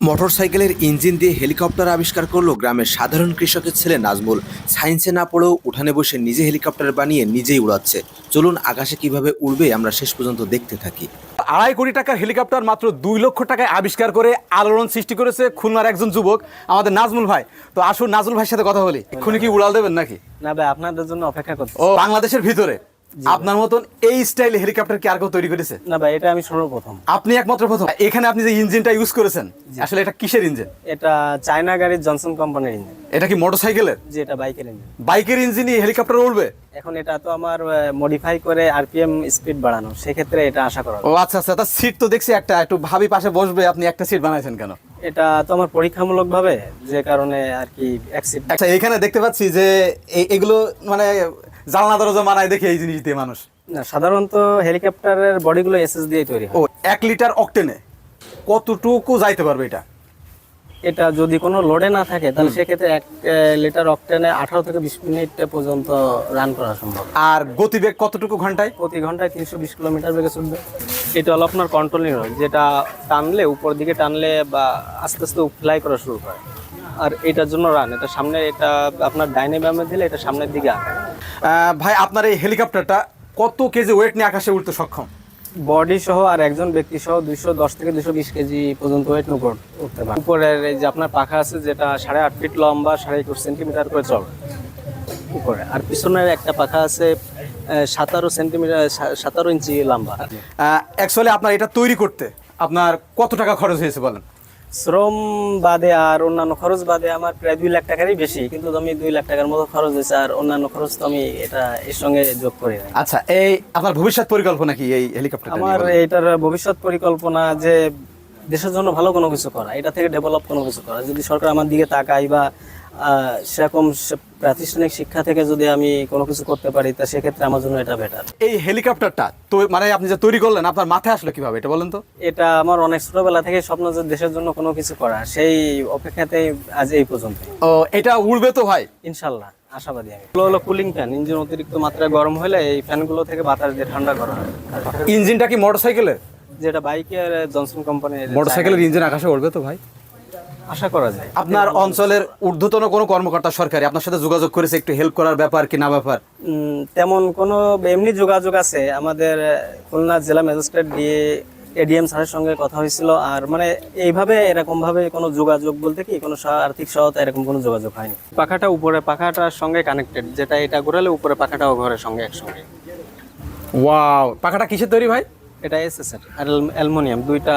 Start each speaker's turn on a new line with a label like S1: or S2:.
S1: মোটরসাইকেলের ইঞ্জিন দিয়ে হেলিকপ্টার আবিষ্কার করলো গ্রামের সাধারণ কৃষকের ছেলে নাজমুল। সায়েন্সে না পড়েও উঠানে বসে নিজে হেলিকপ্টার বানিয়ে নিজেই উড়াচ্ছে। চলুন আকাশে কিভাবে উড়বে আমরা শেষ পর্যন্ত দেখতে থাকি।
S2: 2.5 কোটি টাকার হেলিকপ্টার মাত্র 2 লক্ষ টাকায় আবিষ্কার করে আলোড়ন সৃষ্টি করেছে খুলনার একজন যুবক আমাদের নাজমুল ভাই। তো আসুন নাজমুল ভাইয়ের সাথে কথা বলি। এক্ষুনি কি উড়াল দেবেন নাকি?
S3: না ভাই, আপনাদের জন্য অপেক্ষা করছি।
S2: ও বাংলাদেশের ভিতরে আপনার মতন এই স্টাইলে হেলিকপ্টার কি আর কেউ তৈরি করেছে?
S3: না ভাই, এটা আমি সর্বপ্রথম।
S2: আপনি একমাত্র প্রথম। এখানে আপনি যে ইঞ্জিনটা ইউজ করেছেন আসলে এটা কিসের ইঞ্জিন?
S3: এটা চায়না গাড়ির জনসন কোম্পানির ইঞ্জিন।
S2: এটা কি মোটরসাইকেলের?
S3: যে এটা বাইকের ইঞ্জিন।
S2: বাইকের ইঞ্জিনই হেলিকপ্টার উড়বে?
S3: এখন এটা তো আমার মডিফাই করে আরপিএম স্পিড বাড়ানো, সেক্ষেত্রে এটা আশা করা
S2: ও আচ্ছা আচ্ছা। তা সিট তো দেখছি একটা, একটু ভাবি পাশে বসবে, আপনি একটা সিট বানাইছেন কেন?
S3: এটা তো আমার পরীক্ষামূলক ভাবে, যে কারণে আর কি অ্যাক্সিড।
S2: আচ্ছা, এখানে দেখতে পাচ্ছি যে এগুলো মানে জানলা দরজা মানায় দেখে এই জিনিস দিয়ে মানুষ।
S3: না, সাধারণত হেলিকপ্টারের বডিগুলো এসএস দিয়ে তৈরি হয়।
S2: ও 1 লিটার অকটেনে কতটুকু যাইতে পারবে এটা?
S3: এটা যদি কোনো লোডে না থাকে তাহলে সেক্ষেত্রে 1 লিটার অকটেনে 18 থেকে 20 মিনিট পর্যন্ত রান করা সম্ভব।
S2: আর গতিবেগ কতটুকু ঘন্টায়?
S3: প্রতি ঘন্টায় 320 কিলোমিটার বেগে চলবে। এটা হলো আপনার কন্ট্রোল নির্ভর, যেটা টানলে উপর দিকে টানলে বা আস্তে আস্তে ফ্লাই করা শুরু করে। আর এটার জন্য রান, এটা সামনে, এটা আপনার ডাইনে বামে দিলে এটা সামনের দিকে আগায়।
S2: ভাই আপনার এই হেলিকপ্টারটা কত কেজি ওয়েট নিয়ে আকাশে উঠতে সক্ষম?
S3: বডি সহ আর একজন ব্যক্তি সহ 210 থেকে 220 কেজি পর্যন্ত ওয়েট উপর উঠতে পারে। উপরের এই যে আপনার পাখা আছে, যেটা 8.5 ফিট লম্বা, 21.5 সেন্টিমিটার করে চলে উপরে। আর পিছনের একটা পাখা আছে 17 সেন্টিমিটার, 17 ইঞ্চি লম্বা।
S2: অ্যাকচুয়ালি আপনার এটা তৈরি করতে আপনার কত টাকা খরচ হয়েছে বলেন?
S3: শ্রম বাদে আর অন্যান্য খরচ বাদে আমার প্রায় 2 লাখ টাকারই বেশি, কিন্তু আমি 2 লাখ টাকার মতো খরচ হয়েছে। আর অন্যান্য খরচ তো আমি এটা এর সঙ্গে যোগ করি না।
S2: আচ্ছা, এই আপনার ভবিষ্যৎ পরিকল্পনা কি এই হেলিকপ্টার?
S3: আমার এটার ভবিষ্যৎ পরিকল্পনা যে দেশের জন্য ভালো কোনো কিছু করা, এটা থেকে ডেভেলপ কোনো কিছু করা। যদি সরকার আমার দিকে তাকায় বা সেরকম প্রাতিষ্ঠানিক শিক্ষা থেকে যদি আমি কোনো কিছু করতে পারি, তা সেক্ষেত্রে আমার জন্য এটা বেটার।
S2: এই হেলিকপ্টারটা তো মানে আপনি যে তৈরি করলেন আপনার মাথায় আসলো কিভাবে এটা বলেন তো?
S3: এটা আমার অনেক ছোটবেলা থেকে স্বপ্ন, যে দেশের জন্য কোনো কিছু করা। সেই অপেক্ষাতেই আজ এই পর্যন্ত।
S2: ও এটা উড়বে তো ভাই?
S3: ইনশাল্লাহ আশাবাদী আমি। এগুলো হলো কুলিং ফ্যান। ইঞ্জিন অতিরিক্ত মাত্রায় গরম হলে এই ফ্যানগুলো থেকে বাতাস দিয়ে ঠান্ডা করা হয়।
S2: ইঞ্জিনটা কি মোটরসাইকেলের?
S3: যেটা বাইকের জনসন কোম্পানির।
S2: মোটরসাইকেলের ইঞ্জিন আকাশে উড়বে তো ভাই?
S3: আশা করা যায়।
S2: আপনার অঞ্চলের ঊর্ধ্বতন কোনো কর্মকর্তা সরকারি আপনার সাথে যোগাযোগ করেছে একটু হেল্প করার ব্যাপার কি না ব্যাপার?
S3: তেমন কোনো এমনি যোগাযোগ আছে, আমাদের খুলনা জেলা ম্যাজিস্ট্রেট দিয়ে এডিএম স্যারের সঙ্গে কথা হয়েছিল। আর মানে এইভাবে এরকম ভাবে কোনো যোগাযোগ বলতে কি কোনো আর্থিক সহায়তা এরকম কোনো যোগাযোগ হয়নি। পাখাটা উপরে, পাখাটার সঙ্গে কানেক্টেড, যেটা এটা ঘোরালে উপরে পাখাটাও ঘরের সঙ্গে একসঙ্গে।
S2: ওয়াও, পাখাটা কিসের তৈরি ভাই?
S3: এটা এসএস এর আর অ্যালুমিনিয়াম, দুইটা